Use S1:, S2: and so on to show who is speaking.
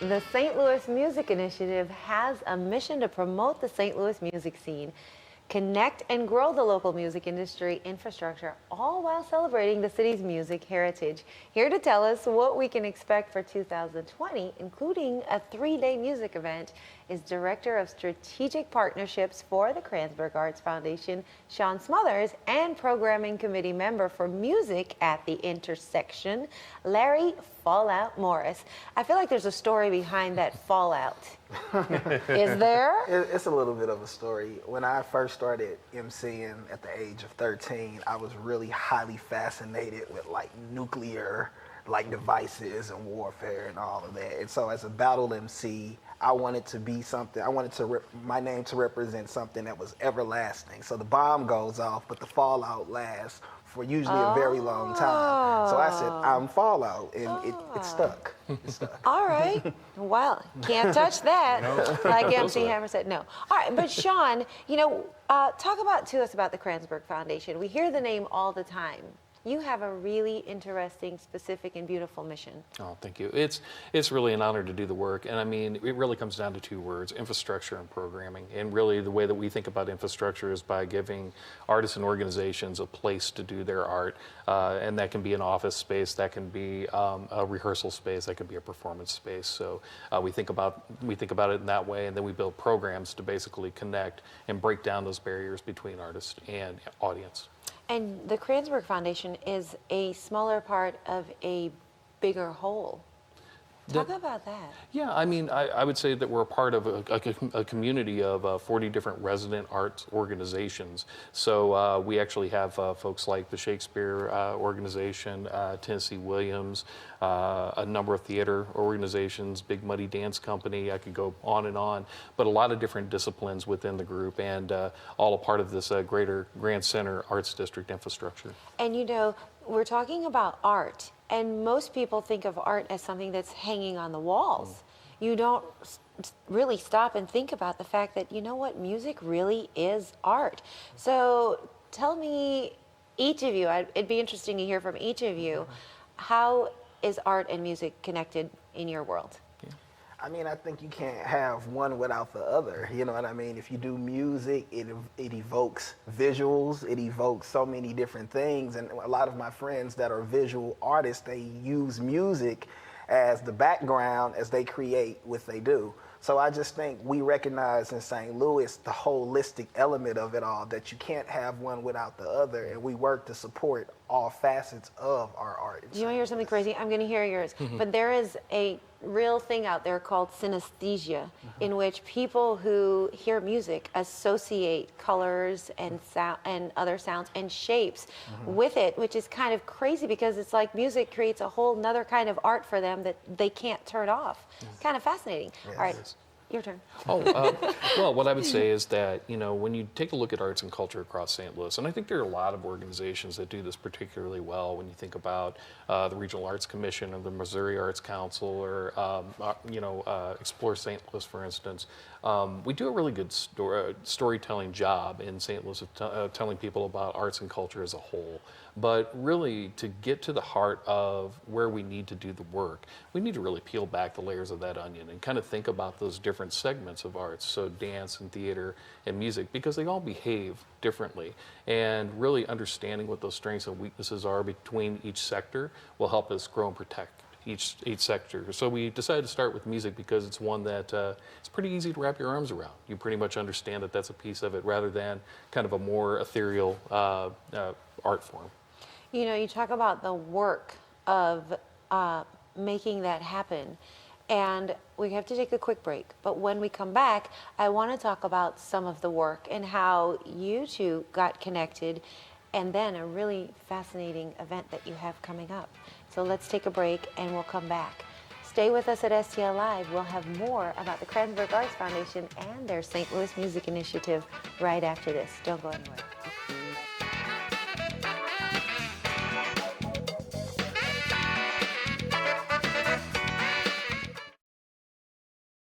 S1: The St. Louis Music Initiative has a mission to promote the St. Louis music scene, connect and grow the local music industry infrastructure, all while celebrating the city's music heritage. Here to tell us what we can expect for 2020, including a 3-day music event, is Director of Strategic Partnerships for the Kranzberg Arts Foundation, Sean Smothers, and Programming Committee member for Music at the Intersection, Larry Fallout Morris. I feel like there's a story behind that fallout. Is there?
S2: It's a little bit of a story. When I first started emceeing at the age of 13, I was really highly fascinated with like nuclear devices and warfare and all of that. And so as a battle MC, I wanted to be something, I wanted my name to represent something that was everlasting. So the bomb goes off, but the fallout lasts for usually a very long time. So I said, I'm Fallout, and it stuck. It stuck.
S1: All right. Well, can't touch that. No. Like MC Hammer said, no. All right, but Sean, talk to us about the Kranzberg Foundation. We hear the name all the time. You have a really interesting, specific, and beautiful mission.
S3: Oh, thank you. It's really an honor to do the work. And I mean, it really comes down to 2 words, infrastructure and programming. And really the way that we think about infrastructure is by giving artists and organizations a place to do their art. And that can be an office space, that can be a rehearsal space, that can be a performance space. So we think about it in that way, and then we build programs to basically connect and break down those barriers between artists and audience.
S1: And the Kranzberg Foundation is a smaller part of a bigger whole. Talk about that.
S3: Yeah, I mean, I would say that we're a part of a community of 40 different resident arts organizations. So we actually have folks like the Shakespeare organization, Tennessee Williams, a number of theater organizations, Big Muddy Dance Company. I could go on and on, but a lot of different disciplines within the group, and all a part of this greater Grand Center Arts District infrastructure.
S1: And we're talking about art, and most people think of art as something that's hanging on the walls. You don't really stop and think about the fact that, music really is art. So tell me, each of you, it'd be interesting to hear from each of you, how is art and music connected in your world?
S2: I mean, I think you can't have one without the other. You know what I mean? If you do music, it evokes visuals, it evokes so many different things. And a lot of my friends that are visual artists, they use music as the background as they create what they do. So I just think we recognize in St. Louis the holistic element of it all, that you can't have one without the other, and we work to support all facets of our art.
S1: You want to hear something crazy? I'm going to hear yours. But there is a real thing out there called synesthesia, in which people who hear music associate colors and sound and other sounds and shapes with it, which is kind of crazy because it's like music creates a whole nother kind of art for them that they can't turn off. It's kind of fascinating.
S2: Yes.
S1: All right. Your turn.
S3: Well, what I would say is that, when you take a look at arts and culture across St. Louis, and I think there are a lot of organizations that do this particularly well. When you think about the Regional Arts Commission or the Missouri Arts Council, or Explore St. Louis, for instance, we do a really good storytelling job in St. Louis of telling people about arts and culture as a whole. But really, to get to the heart of where we need to do the work, we need to really peel back the layers of that onion and kind of think about those different segments of arts, so dance and theater and music, because they all behave differently. And really understanding what those strengths and weaknesses are between each sector will help us grow and protect each sector. So we decided to start with music because it's one that it's pretty easy to wrap your arms around. You pretty much understand that that's a piece of it, rather than kind of a more ethereal art form.
S1: You talk about the work of making that happen, and we have to take a quick break. But when we come back, I want to talk about some of the work and how you two got connected, and then a really fascinating event that you have coming up. So let's take a break, and we'll come back. Stay with us at STL Live. We'll have more about the Kranzberg Arts Foundation and their St. Louis Music Initiative right after this. Don't go anywhere.